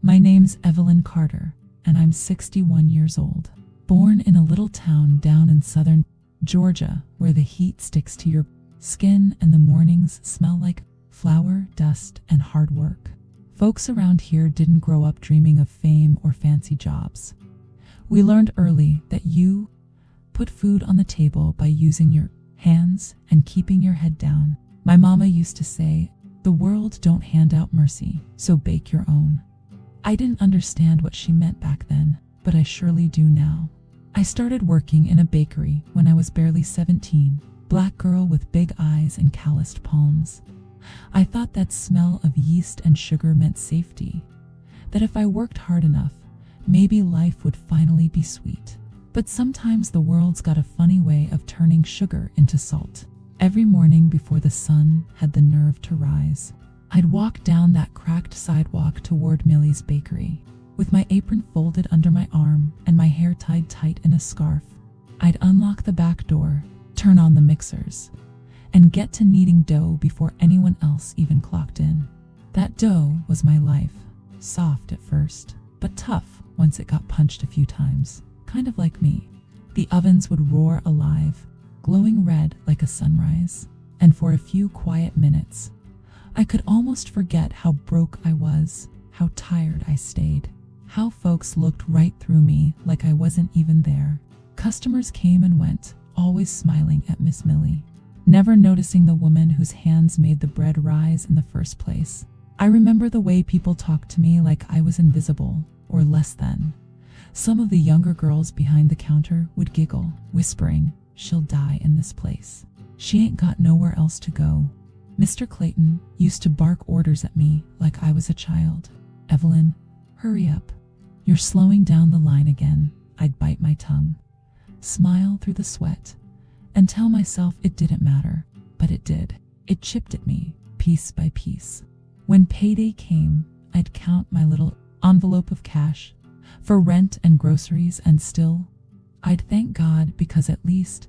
My name's Evelyn Carter, and I'm 61 years old. Born in a little town down in southern Georgia, where the heat sticks to your skin and the mornings smell like flour, dust, and hard work. Folks around here didn't grow up dreaming of fame or fancy jobs. We learned early that you put food on the table by using your hands and keeping your head down. My mama used to say, "The world don't hand out mercy, so bake your own." I didn't understand what she meant back then, but I surely do now. I started working in a bakery when I was barely 17, black girl with big eyes and calloused palms. I thought that smell of yeast and sugar meant safety, that if I worked hard enough, maybe life would finally be sweet. But sometimes the world's got a funny way of turning sugar into salt. Every morning before the sun had the nerve to rise, I'd walk down that cracked sidewalk toward Millie's bakery. With my apron folded under my arm and my hair tied tight in a scarf, I'd unlock the back door, turn on the mixers, and get to kneading dough before anyone else even clocked in. That dough was my life. Soft at first, but tough once it got punched a few times. Kind of like me. The ovens would roar alive, glowing red like a sunrise, and for a few quiet minutes, I could almost forget how broke I was, how tired I stayed, how folks looked right through me like I wasn't even there. Customers came and went, always smiling at Miss Millie, never noticing the woman whose hands made the bread rise in the first place. I remember the way people talked to me like I was invisible, or less than. Some of the younger girls behind the counter would giggle, whispering, "She'll die in this place. She ain't got nowhere else to go." Mr. Clayton used to bark orders at me like I was a child. "Evelyn, hurry up. You're slowing down the line again." I'd bite my tongue, smile through the sweat, and tell myself it didn't matter, but it did. It chipped at me, piece by piece. When payday came, I'd count my little envelope of cash for rent and groceries, and still, I'd thank God because at least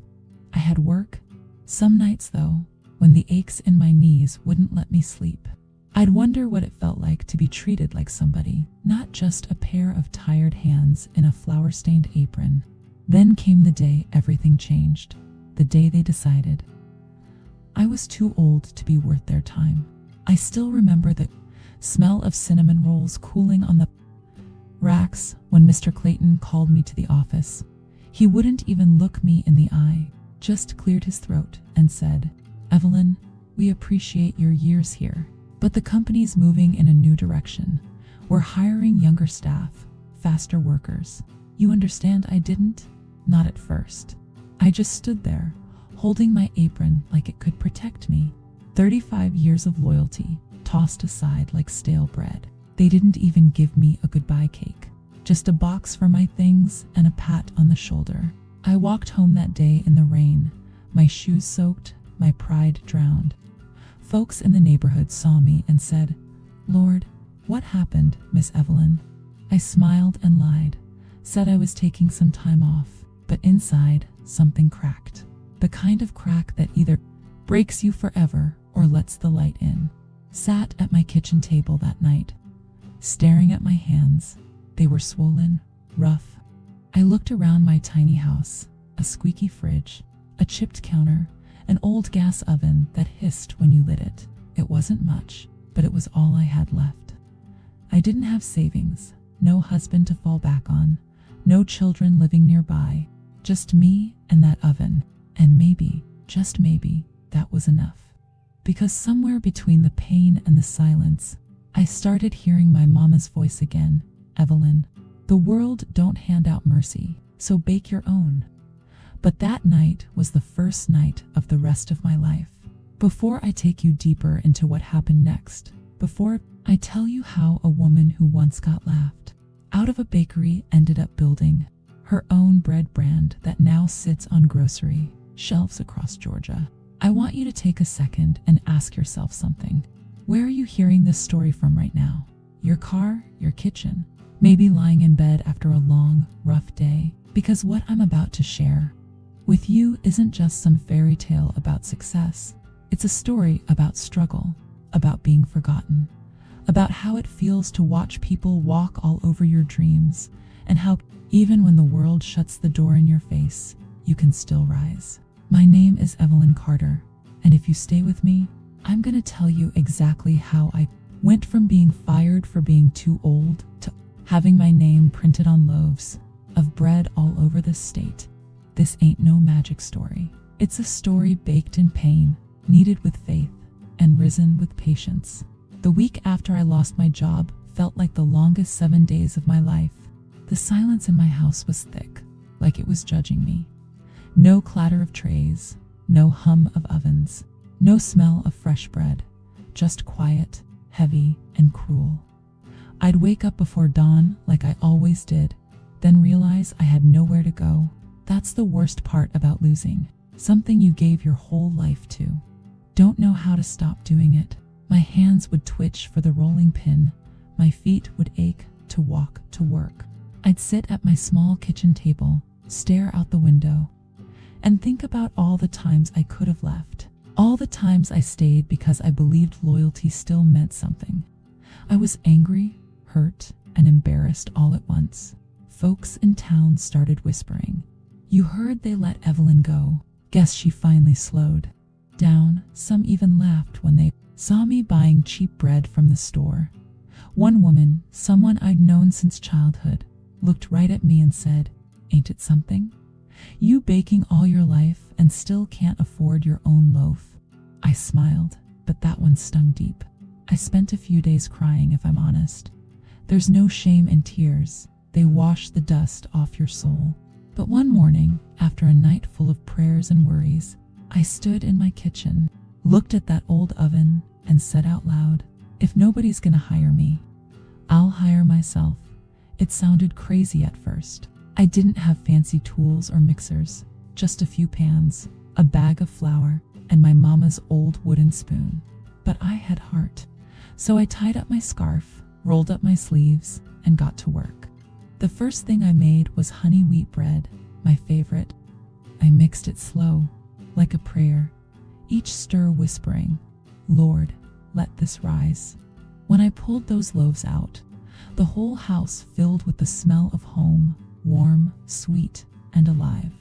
I had work. Some nights, though, when the aches in my knees wouldn't let me sleep, I'd wonder what it felt like to be treated like somebody, not just a pair of tired hands in a flour-stained apron. Then came the day everything changed, the day they decided I was too old to be worth their time. I still remember the smell of cinnamon rolls cooling on the racks when Mr. Clayton called me to the office. He wouldn't even look me in the eye, just cleared his throat and said, "Evelyn, we appreciate your years here, but the company's moving in a new direction. We're hiring younger staff, faster workers." You understand I didn't? Not at first. I just stood there, holding my apron like it could protect me. 35 years of loyalty, tossed aside like stale bread. They didn't even give me a goodbye cake, just a box for my things and a pat on the shoulder. I walked home that day in the rain, my shoes soaked, my pride drowned. Folks in the neighborhood saw me and said, "Lord, what happened, Miss Evelyn?" I smiled and lied, said I was taking some time off, but inside, something cracked. The kind of crack that either breaks you forever or lets the light in. Sat at my kitchen table that night, staring at my hands. They were swollen, rough. I looked around my tiny house, a squeaky fridge, a chipped counter, an old gas oven that hissed when you lit it. It wasn't much, but it was all I had left. I didn't have savings, no husband to fall back on, no children living nearby, just me and that oven. And maybe, just maybe, that was enough. Because somewhere between the pain and the silence, I started hearing my mama's voice again. "Evelyn, the world don't hand out mercy, so bake your own." But that night was the first night of the rest of my life. Before I take you deeper into what happened next, before I tell you how a woman who once got laughed out of a bakery ended up building her own bread brand that now sits on grocery shelves across Georgia, I want you to take a second and ask yourself something. Where are you hearing this story from right now? Your car, your kitchen, maybe lying in bed after a long, rough day? Because what I'm about to share with you isn't just some fairy tale about success. It's a story about struggle, about being forgotten, about how it feels to watch people walk all over your dreams, and how, even when the world shuts the door in your face, you can still rise. My name is Evelyn Carter, and if you stay with me, I'm going to tell you exactly how I went from being fired for being too old to having my name printed on loaves of bread all over this state. This ain't no magic story. It's a story baked in pain, kneaded with faith, and risen with patience. The week after I lost my job felt like the longest 7 days of my life. The silence in my house was thick, like it was judging me. No clatter of trays, no hum of ovens, no smell of fresh bread, just quiet, heavy, and cruel. I'd wake up before dawn like I always did, then realize I had nowhere to go. That's the worst part about losing something you gave your whole life to. Don't know how to stop doing it. My hands would twitch for the rolling pin. My feet would ache to walk to work. I'd sit at my small kitchen table, stare out the window, and think about all the times I could have left. All the times I stayed because I believed loyalty still meant something. I was angry, hurt, and embarrassed all at once. Folks in town started whispering, "You heard they let Evelyn go. Guess she finally slowed down." Some even laughed when they saw me buying cheap bread from the store. One woman, someone I'd known since childhood, looked right at me and said, "Ain't it something? You baking all your life and still can't afford your own loaf." I smiled, but that one stung deep. I spent a few days crying, if I'm honest. There's no shame in tears. They wash the dust off your soul. But one morning, after a night full of prayers and worries, I stood in my kitchen, looked at that old oven, and said out loud, "If nobody's gonna hire me, I'll hire myself." It sounded crazy at first. I didn't have fancy tools or mixers, just a few pans, a bag of flour, and my mama's old wooden spoon. But I had heart. So I tied up my scarf, rolled up my sleeves, and got to work. The first thing I made was honey wheat bread, my favorite. I mixed it slow, like a prayer, each stir whispering, "Lord, let this rise." When I pulled those loaves out, the whole house filled with the smell of home, warm, sweet, and alive.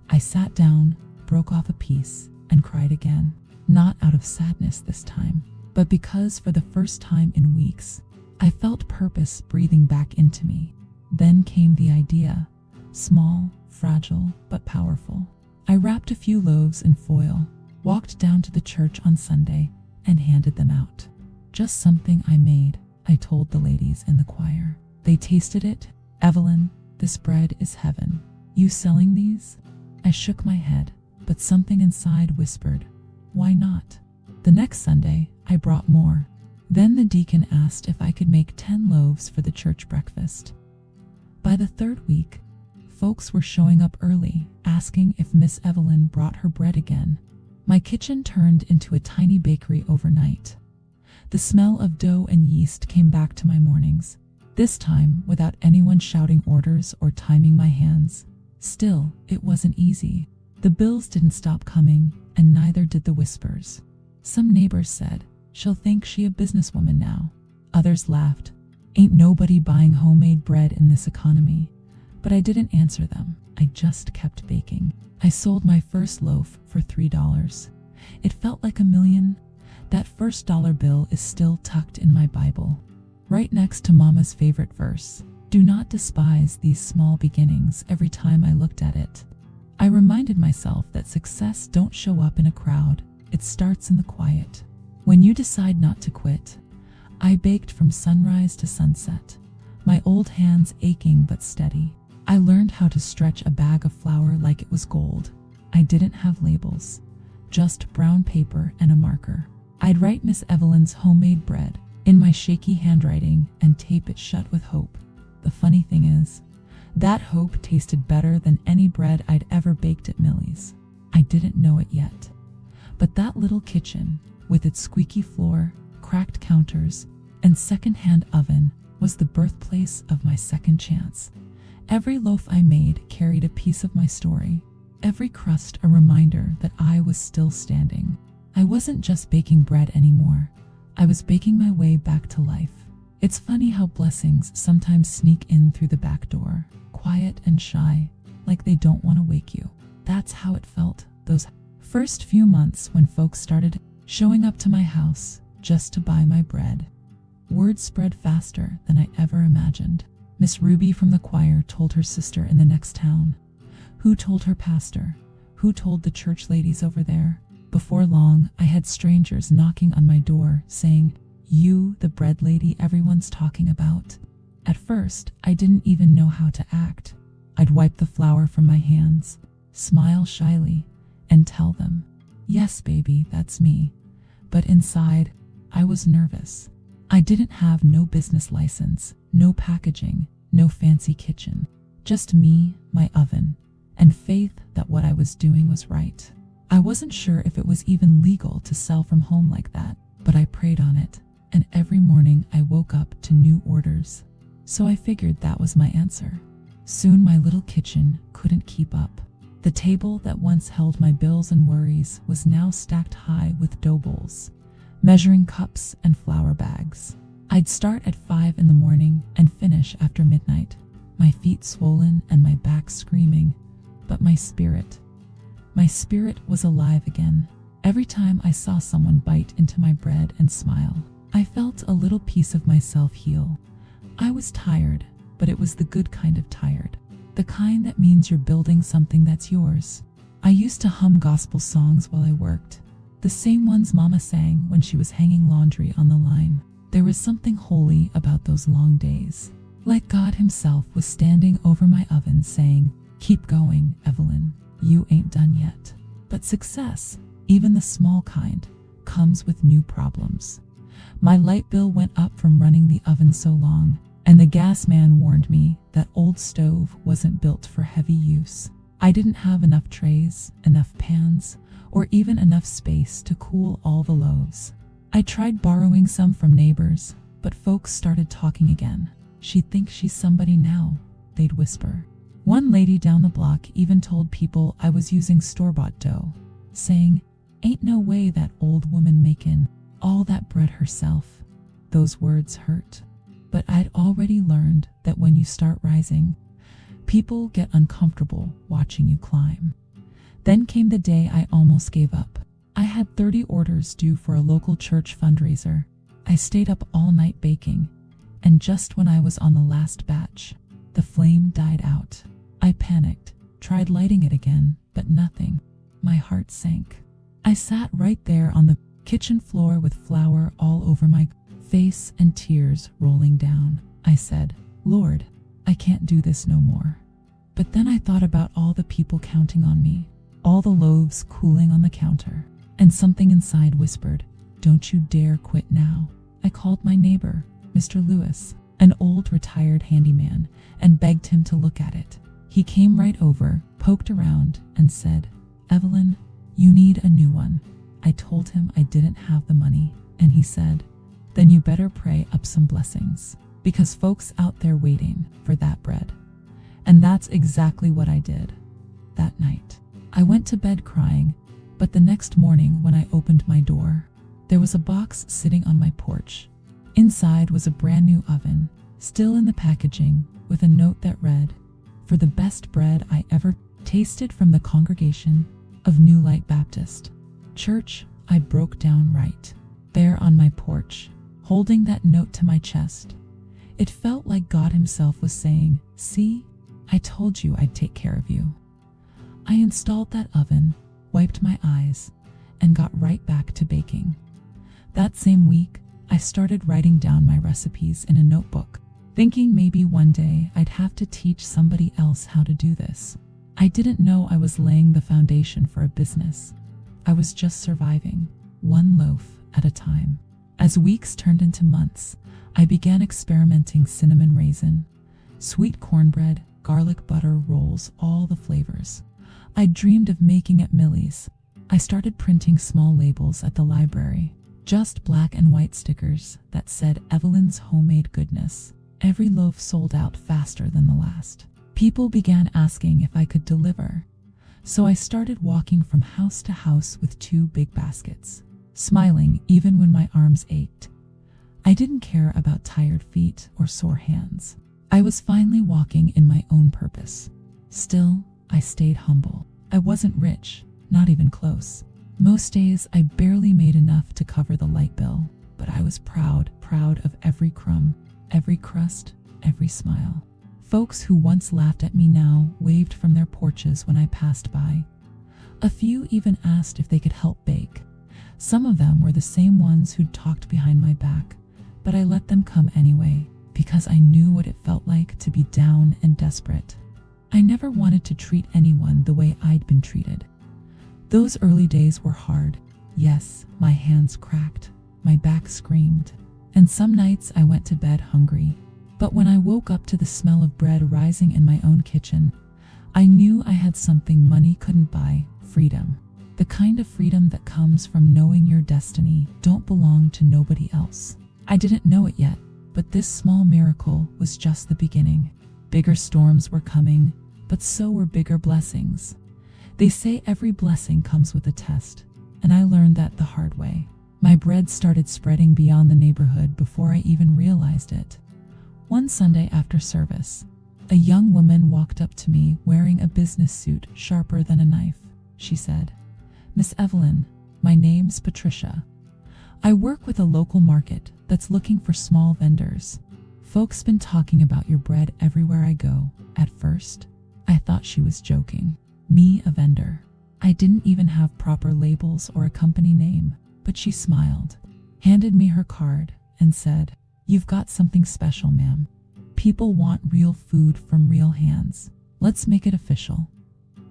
I sat down, broke off a piece, and cried again. Not out of sadness this time, but because for the first time in weeks, I felt purpose breathing back into me. Then came the idea, small, fragile, but powerful. I wrapped a few loaves in foil, walked down to the church on Sunday, and handed them out. "Just something I made," I told the ladies in the choir. They tasted it. "Evelyn, this bread is heaven. You selling these?" I shook my head, but something inside whispered, "Why not?" The next Sunday, I brought more. Then the deacon asked if I could make 10 loaves for the church breakfast. By the third week, folks were showing up early, asking if Miss Evelyn brought her bread again. My kitchen turned into a tiny bakery overnight. The smell of dough and yeast came back to my mornings, this time without anyone shouting orders or timing my hands. Still, it wasn't easy. The bills didn't stop coming, and neither did the whispers. Some neighbors said, "She'll think she a businesswoman now." Others laughed, "Ain't nobody buying homemade bread in this economy." But I didn't answer them. I just kept baking. I sold my first loaf for $3. It felt like a million. That first dollar bill is still tucked in my Bible, right next to Mama's favorite verse. Do not despise these small beginnings. Every time I looked at it, I reminded myself that success don't show up in a crowd. It starts in the quiet. When you decide not to quit, I baked from sunrise to sunset, my old hands aching but steady. I learned how to stretch a bag of flour like it was gold. I didn't have labels, just brown paper and a marker. I'd write Miss Evelyn's homemade bread in my shaky handwriting and tape it shut with hope. The funny thing is, that hope tasted better than any bread I'd ever baked at Millie's. I didn't know it yet, but that little kitchen, with its squeaky floor, cracked counters, and second-hand oven, was the birthplace of my second chance. Every loaf I made carried a piece of my story, every crust a reminder that I was still standing. I wasn't just baking bread anymore. I was baking my way back to life. It's funny how blessings sometimes sneak in through the back door, quiet and shy, like they don't want to wake you. That's how it felt those first few months when folks started showing up to my house just to buy my bread. Word spread faster than I ever imagined. Miss Ruby from the choir told her sister in the next town, who told her pastor, who told the church ladies over there. Before long, I had strangers knocking on my door saying, "You, the bread lady everyone's talking about?" At first, I didn't even know how to act. I'd wipe the flour from my hands, smile shyly, and tell them, "Yes, baby, that's me." But inside, I was nervous. I didn't have no business license, no packaging, no fancy kitchen. Just me, my oven, and faith that what I was doing was right. I wasn't sure if it was even legal to sell from home like that, but I prayed on it, and every morning I woke up to new orders. So I figured that was my answer. Soon my little kitchen couldn't keep up. The table that once held my bills and worries was now stacked high with dough bowls, measuring cups, and flour bags. I'd start at 5 in the morning and finish after midnight, my feet swollen and my back screaming, but my spirit was alive again. Every time I saw someone bite into my bread and smile, I felt a little piece of myself heal. I was tired, but it was the good kind of tired. The kind that means you're building something that's yours. I used to hum gospel songs while I worked, the same ones Mama sang when she was hanging laundry on the line. There was something holy about those long days. Like God himself was standing over my oven saying, "Keep going, Evelyn. You ain't done yet." But success, even the small kind, comes with new problems. My light bill went up from running the oven so long, and the gas man warned me that old stove wasn't built for heavy use. I didn't have enough trays, enough pans, or even enough space to cool all the loaves. I tried borrowing some from neighbors, but folks started talking again. "She thinks she's somebody now," they'd whisper. One lady down the block even told people I was using store-bought dough, saying, "Ain't no way that old woman makin' all that bread herself." Those words hurt. But I'd already learned that when you start rising, people get uncomfortable watching you climb. Then came the day I almost gave up. I had 30 orders due for a local church fundraiser. I stayed up all night baking, and just when I was on the last batch, the flame died out. I panicked, tried lighting it again, but nothing. My heart sank. I sat right there on the kitchen floor with flour all over my face and tears rolling down. I said, "Lord, I can't do this no more." But then I thought about all the people counting on me, all the loaves cooling on the counter, and something inside whispered, "Don't you dare quit now." I called my neighbor, Mr. Lewis, an old retired handyman, and begged him to look at it. He came right over, poked around, and said, "Evelyn, you need a new one." I told him I didn't have the money, and he said, "Then you better pray up some blessings, because folks out there waiting for that bread." And that's exactly what I did. That night, I went to bed crying, but the next morning when I opened my door, there was a box sitting on my porch. Inside was a brand new oven, still in the packaging, with a note that read, "For the best bread I ever tasted from the congregation of New Light Baptist Church." I broke down right there on my porch, holding that note to my chest. It felt like God himself was saying, "See, I told you I'd take care of you." I installed that oven, wiped my eyes, and got right back to baking. That same week, I started writing down my recipes in a notebook, thinking maybe one day I'd have to teach somebody else how to do this. I didn't know I was laying the foundation for a business. I was just surviving, one loaf at a time. As weeks turned into months, I began experimenting cinnamon raisin, sweet cornbread, garlic butter rolls, all the flavors I dreamed of making at Millie's. I started printing small labels at the library, just black and white stickers that said Evelyn's homemade goodness. Every loaf sold out faster than the last. People began asking if I could deliver, so I started walking from house to house with 2 big baskets. smiling even when my arms ached. I didn't care about tired feet or sore hands. I was finally walking in my own purpose. Still, I stayed humble. I wasn't rich, not even close. Most days, I barely made enough to cover the light bill, but I was proud of every crumb, every crust, every smile. Folks who once laughed at me now waved from their porches when I passed by. A few even asked if they could help bake. Some of them were the same ones who'd talked behind my back, but I let them come anyway, because I knew what it felt like to be down and desperate. I never wanted to treat anyone the way I'd been treated. Those early days were hard. Yes, my hands cracked, my back screamed, and some nights I went to bed hungry. But when I woke up to the smell of bread rising in my own kitchen, I knew I had something money couldn't buy: freedom. The kind of freedom that comes from knowing your destiny don't belong to nobody else. I didn't know it yet, but this small miracle was just the beginning. Bigger storms were coming, but so were bigger blessings. They say every blessing comes with a test, and I learned that the hard way. My bread started spreading beyond the neighborhood before I even realized it. One Sunday after service, a young woman walked up to me wearing a business suit sharper than a knife. She said, "Miss Evelyn, my name's Patricia. I work with a local market that's looking for small vendors. Folks been talking about your bread everywhere I go." At first, I thought she was joking. Me, a vendor. I didn't even have proper labels or a company name, but she smiled, handed me her card, and said, "You've got something special, ma'am. People want real food from real hands. Let's make it official."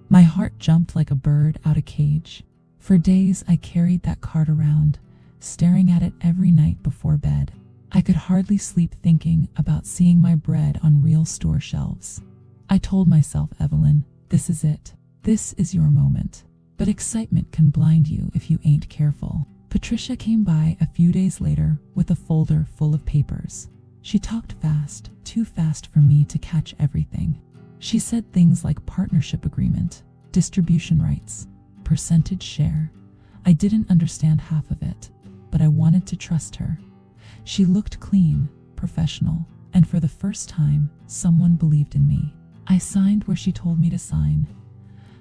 My heart jumped like a bird out of cage. For days, I carried that card around, staring at it every night before bed. I could hardly sleep thinking about seeing my bread on real store shelves. I told myself, "Evelyn, this is it. This is your moment." But excitement can blind you if you ain't careful. Patricia came by a few days later with a folder full of papers. She talked fast, too fast for me to catch everything. She said things like partnership agreement, distribution rights, percentage share. I didn't understand half of it, but I wanted to trust her. She looked clean, professional, and for the first time, someone believed in me. I signed where she told me to sign,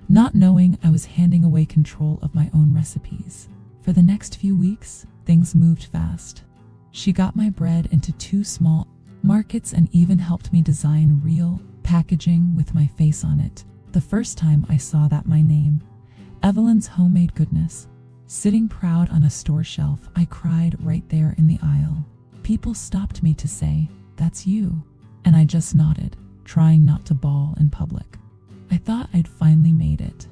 not knowing I was handing away control of my own recipes. For the next few weeks, things moved fast. She got my bread into 2 small markets and even helped me design real packaging with my face on it. The first time I saw that my name, Evelyn's Homemade Goodness, sitting proud on a store shelf, I cried right there in the aisle. People stopped me to say, "That's you," and I just nodded, trying not to bawl in public. I thought I'd finally made it.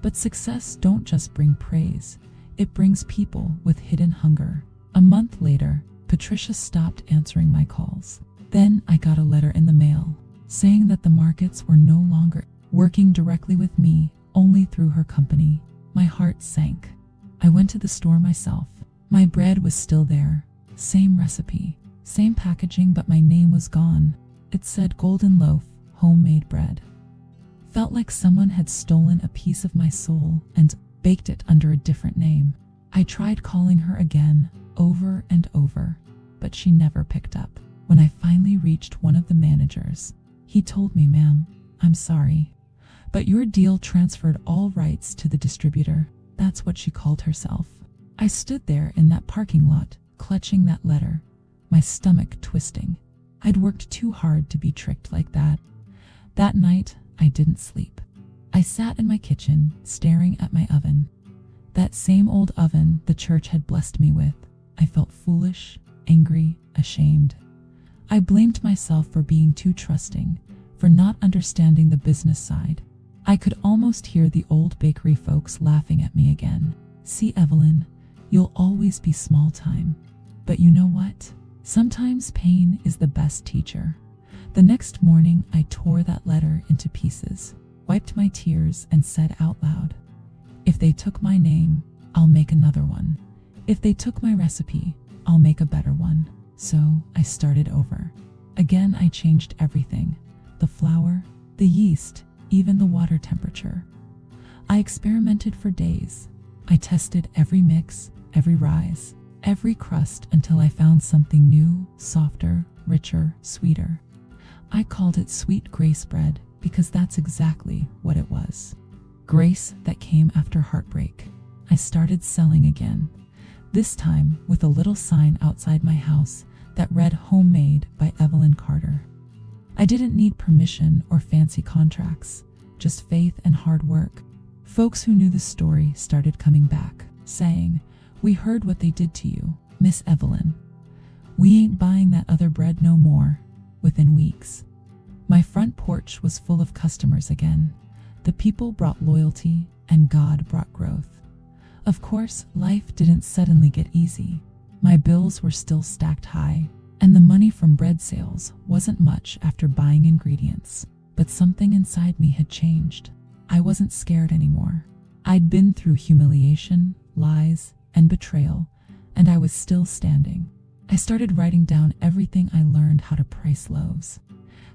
But success don't just bring praise, it brings people with hidden hunger. A month later, Patricia stopped answering my calls. Then I got a letter in the mail saying that the markets were no longer working directly with me, only through her company. My heart sank. I went to the store myself. My bread was still there. Same recipe, same packaging, but my name was gone. It said Golden Loaf, Homemade Bread. Felt like someone had stolen a piece of my soul and baked it under a different name. I tried calling her again, over and over, but she never picked up. When I finally reached one of the managers, he told me, "Ma'am, I'm sorry, but your deal transferred all rights to the distributor." That's what she called herself. I stood there in that parking lot, clutching that letter, my stomach twisting. I'd worked too hard to be tricked like that. That night, I didn't sleep. I sat in my kitchen, staring at my oven. That same old oven the church had blessed me with. I felt foolish, angry, ashamed. I blamed myself for being too trusting, for not understanding the business side. I could almost hear the old bakery folks laughing at me again. "See, Evelyn, you'll always be small time. But you know what? Sometimes pain is the best teacher." The next morning, I tore that letter into pieces, wiped my tears, and said out loud, "If they took my name, I'll make another one. If they took my recipe, I'll make a better one." So I started over. Again, I changed everything: the flour, the yeast, even the water temperature. I experimented for days. I tested every mix, every rise, every crust until I found something new, softer, richer, sweeter. I called it sweet grace bread because that's exactly what it was. Grace that came after heartbreak. I started selling again, this time with a little sign outside my house that read "Homemade" by Evelyn Carter. I didn't need permission or fancy contracts, just faith and hard work. Folks who knew the story started coming back, saying, "We heard what they did to you, Miss Evelyn. We ain't buying that other bread no more." Within weeks, my front porch was full of customers again. The people brought loyalty, and God brought growth. Of course, life didn't suddenly get easy. My bills were still stacked high, and the money from bread sales wasn't much after buying ingredients. But something inside me had changed. I wasn't scared anymore. I'd been through humiliation, lies, and betrayal, and I was still standing. I started writing down everything I learned: how to price loaves,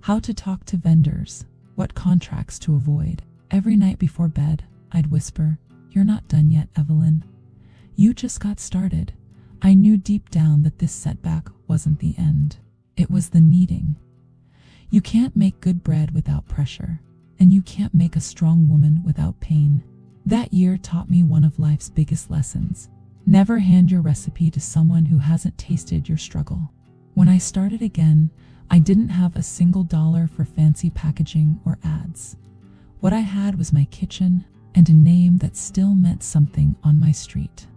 how to talk to vendors, what contracts to avoid. Every night before bed, I'd whisper, "You're not done yet, Evelyn. You just got started." I knew deep down that this setback wasn't the end. It was the kneading. You can't make good bread without pressure, and you can't make a strong woman without pain. That year taught me one of life's biggest lessons. Never hand your recipe to someone who hasn't tasted your struggle. When I started again, I didn't have a single dollar for fancy packaging or ads. What I had was my kitchen and a name that still meant something on my street.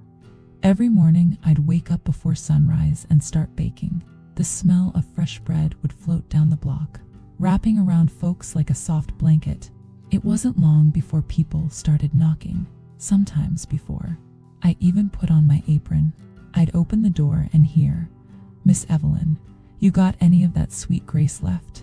Every morning, I'd wake up before sunrise and start baking. The smell of fresh bread would float down the block, wrapping around folks like a soft blanket. It wasn't long before people started knocking, sometimes before I even put on my apron. I'd open the door and hear, "Miss Evelyn, you got any of that sweet grace left?"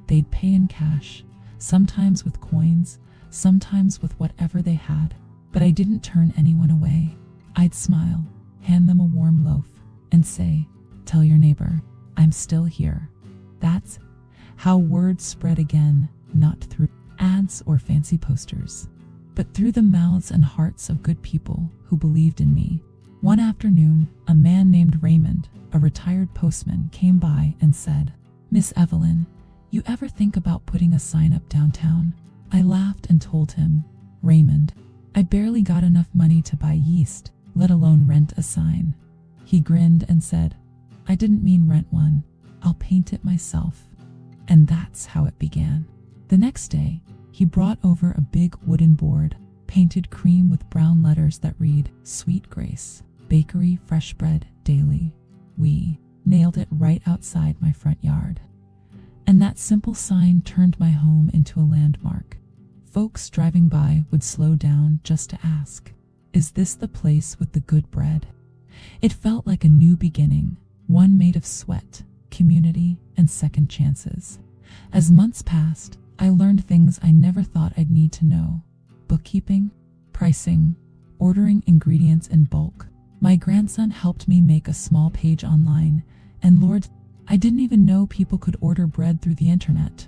They'd pay in cash, sometimes with coins, sometimes with whatever they had, but I didn't turn anyone away. I'd smile, hand them a warm loaf, and say, "Tell your neighbor, I'm still here." That's how word spread again, not through ads or fancy posters, but through the mouths and hearts of good people who believed in me. One afternoon, a man named Raymond, a retired postman, came by and said, "Miss Evelyn, you ever think about putting a sign up downtown?" I laughed and told him, "Raymond, I barely got enough money to buy yeast, let alone rent a sign." He grinned and said, "I didn't mean rent one. I'll paint it myself." And that's how it began. The next day, he brought over a big wooden board, painted cream with brown letters that read, "Sweet Grace, Bakery, Fresh Bread, Daily." We nailed it right outside my front yard. And that simple sign turned my home into a landmark. Folks driving by would slow down just to ask, "Is this the place with the good bread?" It felt like a new beginning, one made of sweat, community, and second chances. As months passed, I learned things I never thought I'd need to know: bookkeeping, pricing, ordering ingredients in bulk. My grandson helped me make a small page online, and Lord, I didn't even know people could order bread through the internet.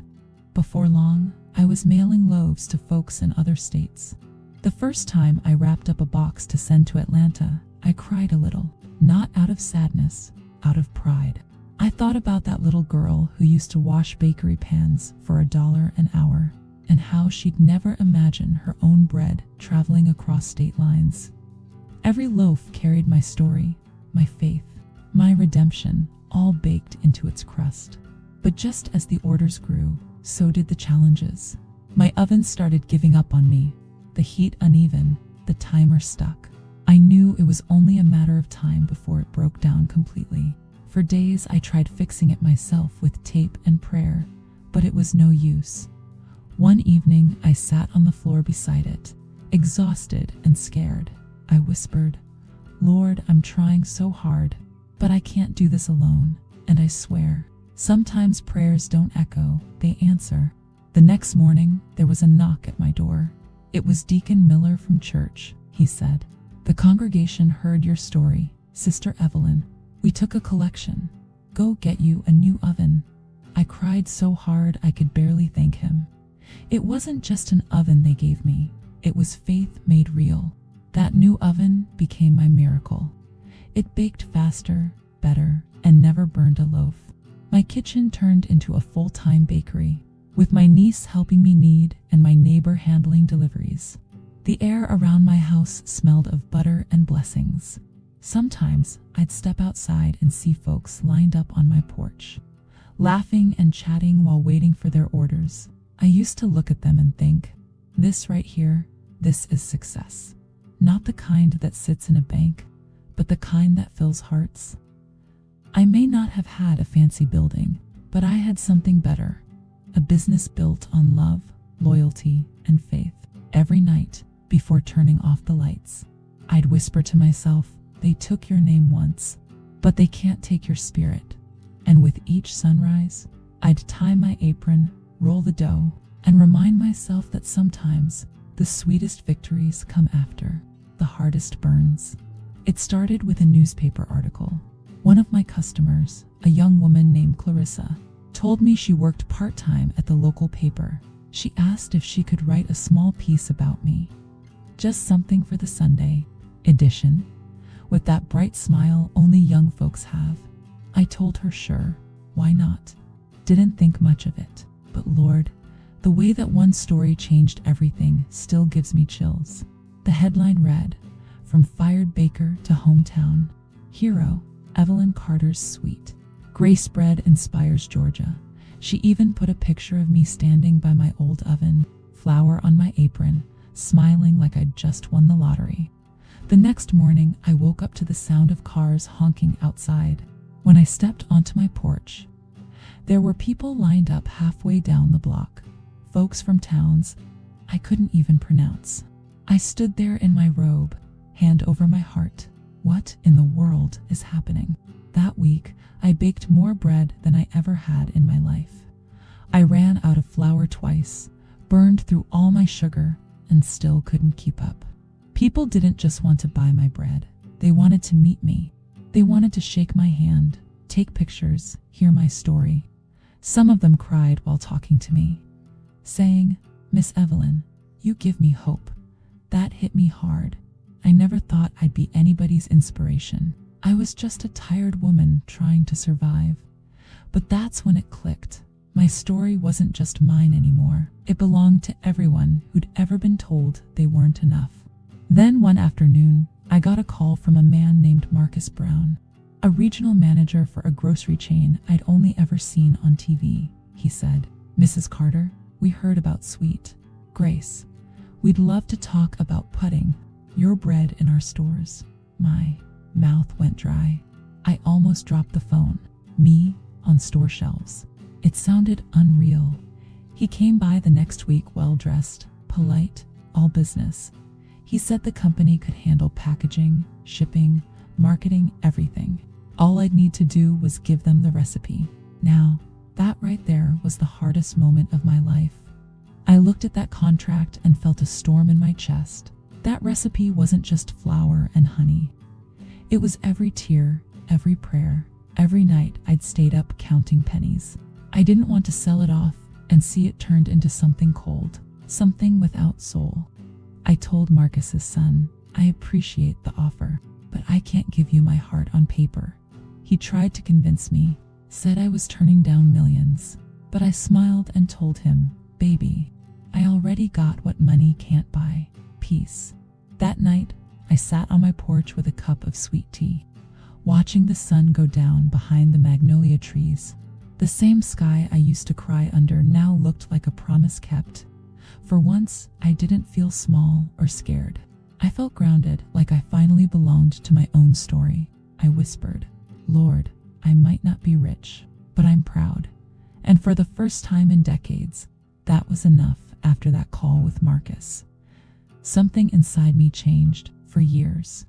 Before long, I was mailing loaves to folks in other states. The first time I wrapped up a box to send to Atlanta, I cried a little, not out of sadness, out of pride. I thought about that little girl who used to wash bakery pans for $1 an hour, and how she'd never imagine her own bread traveling across state lines. Every loaf carried my story, my faith, my redemption, all baked into its crust. But just as the orders grew, so did the challenges. My oven started giving up on me, the heat uneven, the timer stuck. I knew it was only a matter of time before it broke down completely. For days I tried fixing it myself with tape and prayer, but it was no use. One evening I sat on the floor beside it, exhausted and scared. I whispered, "Lord, I'm trying so hard, but I can't do this alone." And I swear, sometimes prayers don't echo, they answer. The next morning, there was a knock at my door. It was Deacon Miller from church. He said, "The congregation heard your story, Sister Evelyn. We took a collection. Go get you a new oven." I cried so hard I could barely thank him. It wasn't just an oven they gave me. It was faith made real. That new oven became my miracle. It baked faster, better, and never burned a loaf. My kitchen turned into a full-time bakery, with my niece helping me knead and my neighbor handling deliveries. The air around my house smelled of butter and blessings. Sometimes I'd step outside and see folks lined up on my porch, laughing and chatting while waiting for their orders. I used to look at them and think, this right here, this is success. Not the kind that sits in a bank, but the kind that fills hearts. I may not have had a fancy building, but I had something better. A business built on love, loyalty, and faith. Every night, before turning off the lights, I'd whisper to myself, they took your name once, but they can't take your spirit. And with each sunrise, I'd tie my apron, roll the dough, and remind myself that sometimes the sweetest victories come after the hardest burns. It started with a newspaper article. One of my customers, a young woman named Clarissa, told me she worked part-time at the local paper. She asked if she could write a small piece about me. Just something for the Sunday edition, with that bright smile only young folks have. I told her sure, why not? Didn't think much of it, but Lord, the way that one story changed everything still gives me chills. The headline read, "From fired baker to hometown hero, Evelyn Carter's sweet Grace bread inspires Georgia." She even put a picture of me standing by my old oven, flour on my apron, smiling like I'd just won the lottery. The next morning, I woke up to the sound of cars honking outside. When I stepped onto my porch, there were people lined up halfway down the block, folks from towns I couldn't even pronounce. I stood there in my robe, hand over my heart. What in the world is happening? That week, I baked more bread than I ever had in my life. I ran out of flour twice, burned through all my sugar, and still couldn't keep up. People didn't just want to buy my bread. They wanted to meet me. They wanted to shake my hand, take pictures, hear my story. Some of them cried while talking to me, saying, "Miss Evelyn, you give me hope." That hit me hard. I never thought I'd be anybody's inspiration. I was just a tired woman trying to survive. But that's when it clicked. My story wasn't just mine anymore. It belonged to everyone who'd ever been told they weren't enough. Then one afternoon, I got a call from a man named Marcus Brown, a regional manager for a grocery chain I'd only ever seen on TV. He said, "Mrs. Carter, we heard about sweet Grace. We'd love to talk about putting your bread in our stores." My mouth went dry. I almost dropped the phone. Me on store shelves. It sounded unreal. He came by the next week well-dressed, polite, all business. He said the company could handle packaging, shipping, marketing, everything. All I'd need to do was give them the recipe. Now, that right there was the hardest moment of my life. I looked at that contract and felt a storm in my chest. That recipe wasn't just flour and honey. It was every tear, every prayer, every night I'd stayed up counting pennies. I didn't want to sell it off and see it turned into something cold, something without soul. I told Marcus's son, "I appreciate the offer, but I can't give you my heart on paper." He tried to convince me, said I was turning down millions, but I smiled and told him, "Baby, I already got what money can't buy, peace." That night, I sat on my porch with a cup of sweet tea, watching the sun go down behind the magnolia trees. The same sky I used to cry under now looked like a promise kept. For once, I didn't feel small or scared. I felt grounded, like I finally belonged to my own story. I whispered, "Lord, I might not be rich, but I'm proud." And for the first time in decades, that was enough. After that call with Marcus, something inside me changed. For years,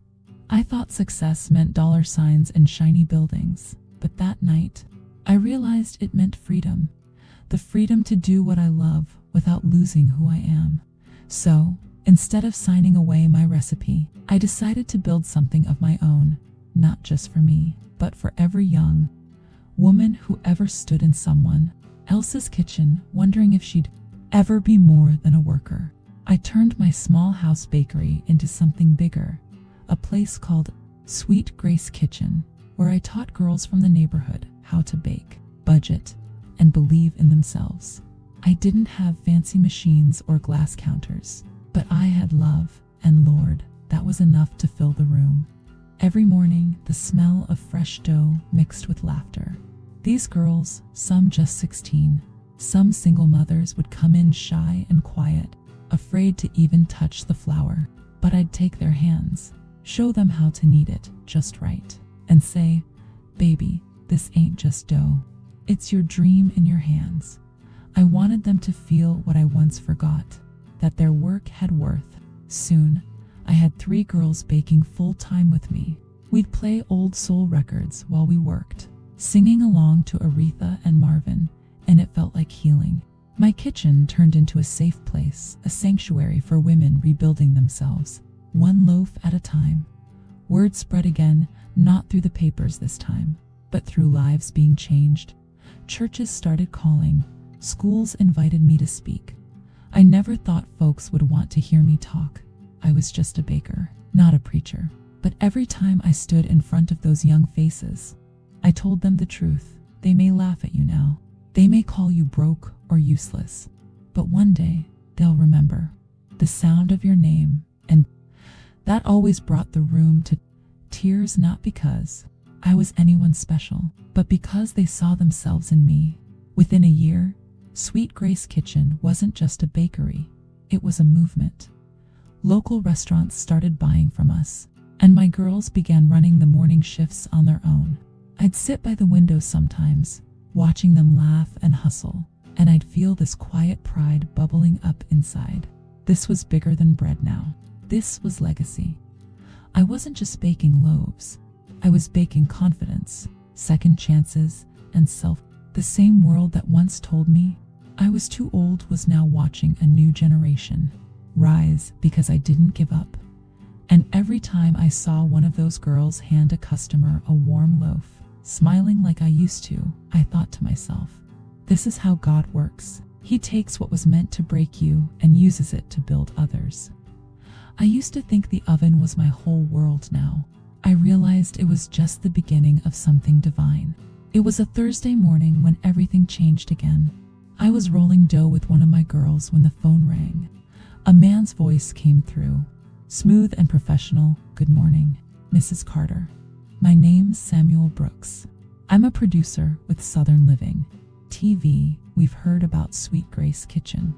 I thought success meant dollar signs and shiny buildings, but that night, I realized it meant freedom. The freedom to do what I love without losing who I am. So, instead of signing away my recipe, I decided to build something of my own, not just for me, but for every young woman who ever stood in someone else's kitchen, wondering if she'd ever be more than a worker. I turned my small house bakery into something bigger, a place called Sweet Grace Kitchen, where I taught girls from the neighborhood how to bake, budget, and believe in themselves. I didn't have fancy machines or glass counters, but I had love, and Lord, that was enough to fill the room. Every morning, the smell of fresh dough mixed with laughter. These girls, some just 16, some single mothers, would come in shy and quiet, afraid to even touch the flour. But I'd take their hands, show them how to knead it just right, and say, "Baby, this ain't just dough. It's your dream in your hands." I wanted them to feel what I once forgot, that their work had worth. Soon, I had 3 girls baking full-time with me. We'd play old soul records while we worked, singing along to Aretha and Marvin, and it felt like healing. My kitchen turned into a safe place, a sanctuary for women rebuilding themselves, one loaf at a time. Word spread again, not through the papers this time, but through lives being changed. Churches started calling. Schools invited me to speak. I never thought folks would want to hear me talk. I was just a baker, not a preacher. But every time I stood in front of those young faces, I told them the truth. They may laugh at you now. They may call you broke or useless. But one day, they'll remember the sound of your name. And that always brought the room to tears, not because I was anyone special, but because they saw themselves in me. Within a year, Sweet Grace Kitchen wasn't just a bakery, it was a movement. Local restaurants started buying from us, and my girls began running the morning shifts on their own. I'd sit by the window sometimes, watching them laugh and hustle, and I'd feel this quiet pride bubbling up inside. This was bigger than bread now. This was legacy. I wasn't just baking loaves, I was baking confidence, second chances, and self. The same world that once told me I was too old was now watching a new generation rise because I didn't give up. And every time I saw one of those girls hand a customer a warm loaf, smiling like I used to, I thought to myself, this is how God works. He takes what was meant to break you and uses it to build others. I used to think the oven was my whole world. Now I realized it was just the beginning of something divine. It was a Thursday morning when everything changed again. I was rolling dough with one of my girls when the phone rang. A man's voice came through, smooth and professional. "Good morning, Mrs. Carter. My name's Samuel Brooks. I'm a producer with Southern Living TV. We've heard about Sweet Grace Kitchen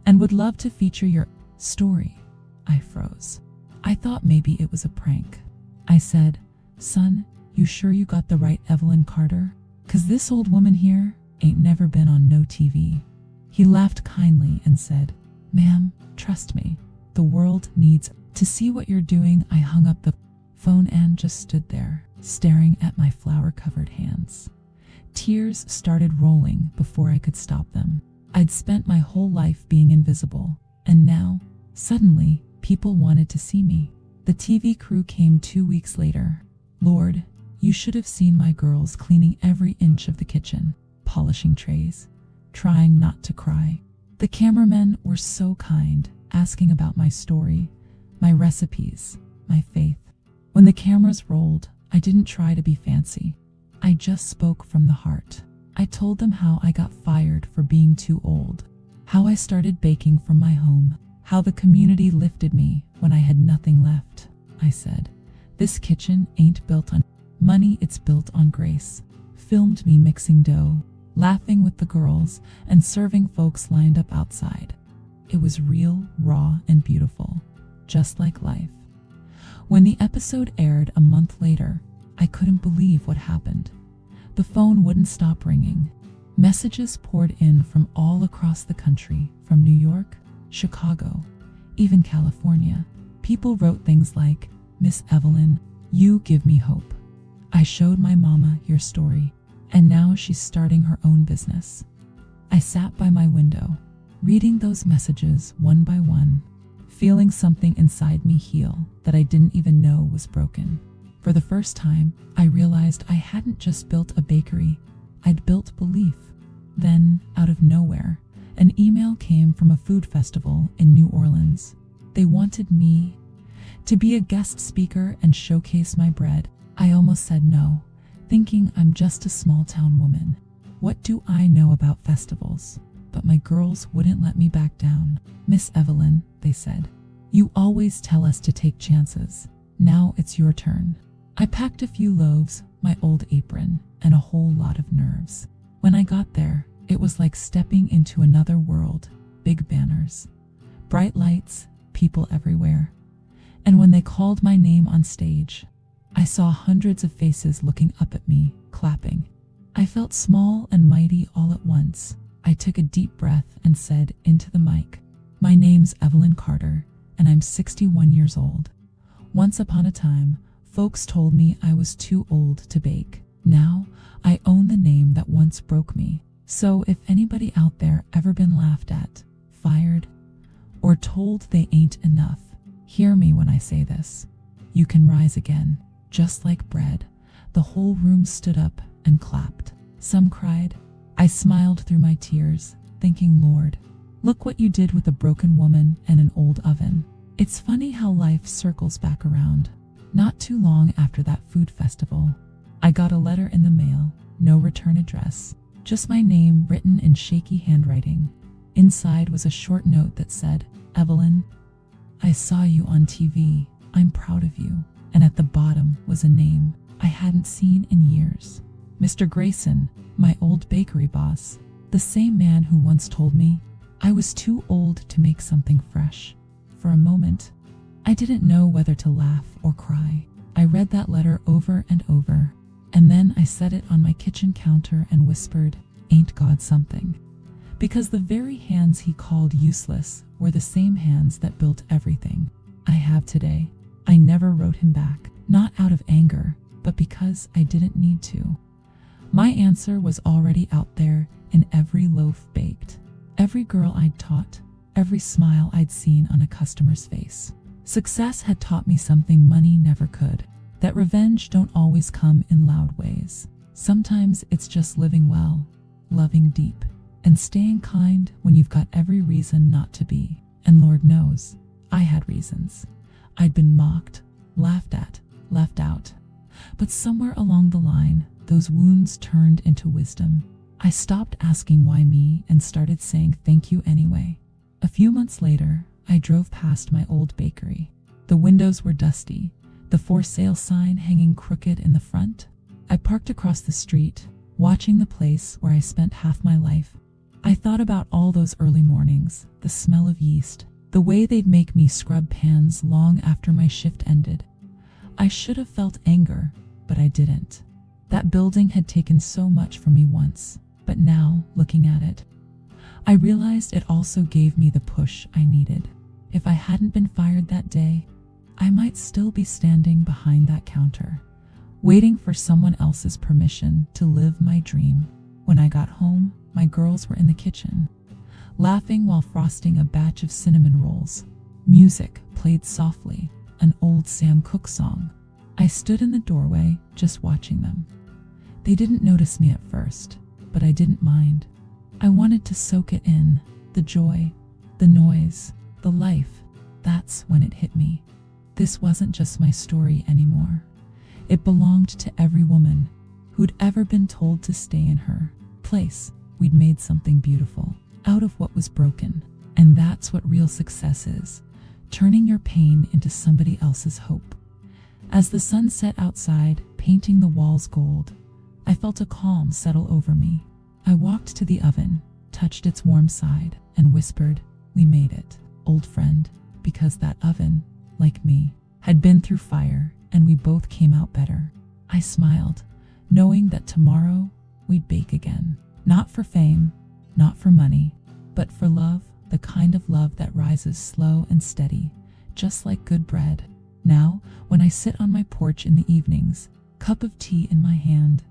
and would love to feature your story." I froze. I thought maybe it was a prank. I said, "Son, you sure you got the right Evelyn Carter? 'Cause this old woman here ain't never been on no TV." He laughed kindly and said, "Ma'am, trust me, the world needs to see what you're doing." I hung up the phone and just stood there, staring at my flour-covered hands. Tears started rolling before I could stop them. I'd spent my whole life being invisible, and now, suddenly, people wanted to see me. The TV crew came 2 weeks later. Lord, you should have seen my girls cleaning every inch of the kitchen, polishing trays, trying not to cry. The cameramen were so kind, asking about my story, my recipes, my faith. When the cameras rolled, I didn't try to be fancy. I just spoke from the heart. I told them how I got fired for being too old, how I started baking from my home, how the community lifted me when I had nothing left. I said, "This kitchen ain't built on money, it's built on grace." Filmed me mixing dough, laughing with the girls, and serving folks lined up outside. It was real, raw, and beautiful, just like life. When the episode aired a month later, I couldn't believe what happened. The phone wouldn't stop ringing. Messages poured in from all across the country, from New York, Chicago, even California. People wrote things like, "Miss Evelyn, you give me hope. I showed my mama your story, and now she's starting her own business." I sat by my window, reading those messages one by one, feeling something inside me heal that I didn't even know was broken. For the first time, I realized I hadn't just built a bakery, I'd built belief. Then, out of nowhere, an email came from a food festival in New Orleans. They wanted me to be a guest speaker and showcase my bread. I almost said no, thinking I'm just a small town woman. What do I know about festivals? But my girls wouldn't let me back down. Miss Evelyn, they said, you always tell us to take chances. Now it's your turn. I packed a few loaves, my old apron, and a whole lot of nerves. When I got there, it was like stepping into another world. Big banners, bright lights, people everywhere. And when they called my name on stage, I saw hundreds of faces looking up at me, clapping. I felt small and mighty all at once. I took a deep breath and said into the mic, my name's Evelyn Carter, and I'm 61 years old. Once upon a time, folks told me I was too old to bake. Now, I own the name that once broke me. So if anybody out there ever been laughed at, fired, or told they ain't enough, hear me when I say this. You can rise again, just like bread. The whole room stood up and clapped. Some cried. I smiled through my tears, thinking, Lord, look what you did with a broken woman and an old oven. It's funny how life circles back around. Not too long after that food festival, I got a letter in the mail, no return address, just my name written in shaky handwriting. Inside was a short note that said, Evelyn, I saw you on TV. I'm proud of you. And at the bottom was a name I hadn't seen in years. Mr. Grayson, my old bakery boss, the same man who once told me I was too old to make something fresh. For a moment, I didn't know whether to laugh or cry. I read that letter over and over, and then I set it on my kitchen counter and whispered, ain't God something? Because the very hands he called useless were the same hands that built everything I have today. I never wrote him back, not out of anger, but because I didn't need to. My answer was already out there in every loaf baked, every girl I'd taught, every smile I'd seen on a customer's face. Success had taught me something money never could, that revenge don't always come in loud ways. Sometimes it's just living well, loving deep, and staying kind when you've got every reason not to be. And Lord knows, I had reasons. I'd been mocked, laughed at, left out. But somewhere along the line, those wounds turned into wisdom. I stopped asking why me and started saying thank you anyway. A few months later, I drove past my old bakery. The windows were dusty, the for sale sign hanging crooked in the front. I parked across the street, watching the place where I spent half my life. I thought about all those early mornings, the smell of yeast, the way they'd make me scrub pans long after my shift ended. I should have felt anger, but I didn't. That building had taken so much from me once, but now, looking at it, I realized it also gave me the push I needed. If I hadn't been fired that day, I might still be standing behind that counter, waiting for someone else's permission to live my dream. When I got home, my girls were in the kitchen, laughing while frosting a batch of cinnamon rolls. Music played softly, an old Sam Cooke song. I stood in the doorway, just watching them. They didn't notice me at first, but I didn't mind. I wanted to soak it in, the joy, the noise, the life. That's when it hit me. This wasn't just my story anymore. It belonged to every woman who'd ever been told to stay in her place. We'd made something beautiful out of what was broken. And that's what real success is, turning your pain into somebody else's hope. As the sun set outside, painting the walls gold, I felt a calm settle over me. I walked to the oven, touched its warm side, and whispered, we made it, old friend, because that oven, like me, had been through fire, and we both came out better. I smiled, knowing that tomorrow we'd bake again. Not for fame, not for money, but for love, the kind of love that rises slow and steady, just like good bread. Now, when I sit on my porch in the evenings, cup of tea in my hand,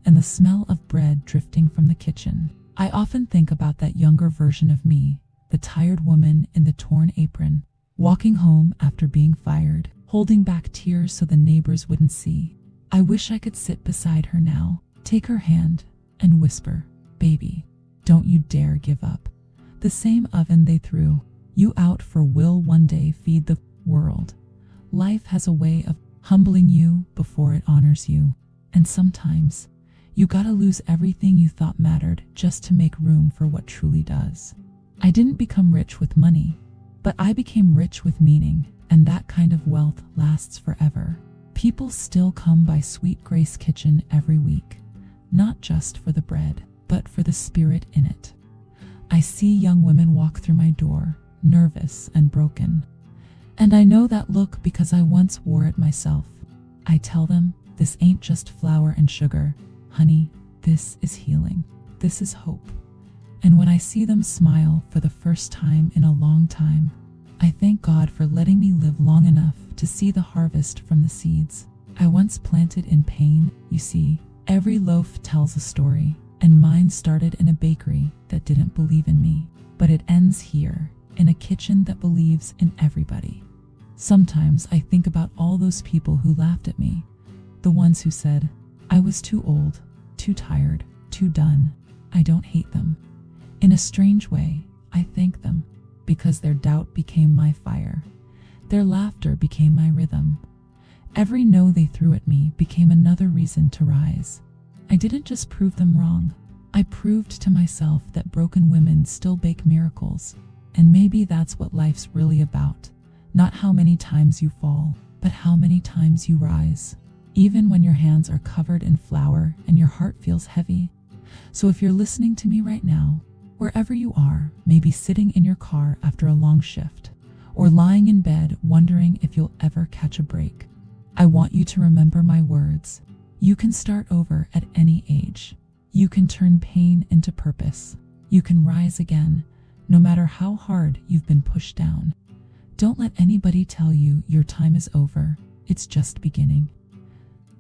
and the smell of bread drifting from the kitchen, I often think about that younger version of me, the tired woman in the torn apron, walking home after being fired, holding back tears so the neighbors wouldn't see. I wish I could sit beside her now, take her hand, and whisper, baby, don't you dare give up. The same oven they threw you out for will one day feed the world. Life has a way of humbling you before it honors you. And sometimes, you gotta lose everything you thought mattered just to make room for what truly does. I didn't become rich with money, but I became rich with meaning, and that kind of wealth lasts forever. People still come by Sweet Grace Kitchen every week, not just for the bread, but for the spirit in it. I see young women walk through my door, nervous and broken. And I know that look because I once wore it myself. I tell them, this ain't just flour and sugar. Honey, this is healing. This is hope. And when I see them smile for the first time in a long time, I thank God for letting me live long enough to see the harvest from the seeds I once planted in pain. You see, every loaf tells a story, and mine started in a bakery that didn't believe in me, but it ends here, in a kitchen that believes in everybody. Sometimes I think about all those people who laughed at me, the ones who said, I was too old, too tired, too done. I don't hate them. In a strange way, I thank them, because their doubt became my fire. Their laughter became my rhythm. Every no they threw at me became another reason to rise. I didn't just prove them wrong. I proved to myself that broken women still bake miracles. And maybe that's what life's really about. Not how many times you fall, but how many times you rise. Even when your hands are covered in flour and your heart feels heavy. So if you're listening to me right now, wherever you are, maybe sitting in your car after a long shift, or lying in bed wondering if you'll ever catch a break, I want you to remember my words. You can start over at any age. You can turn pain into purpose. You can rise again, no matter how hard you've been pushed down. Don't let anybody tell you your time is over. It's just beginning.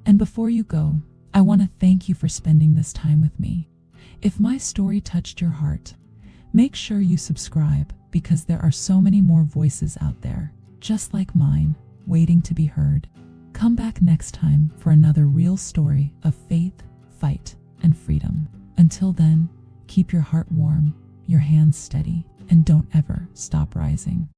And before you go, I want to thank you for spending this time with me. If my story touched your heart, make sure you subscribe, because there are so many more voices out there, just like mine, waiting to be heard. Come back next time for another real story of faith, fight, and freedom. Until then, keep your heart warm, your hands steady, and don't ever stop rising.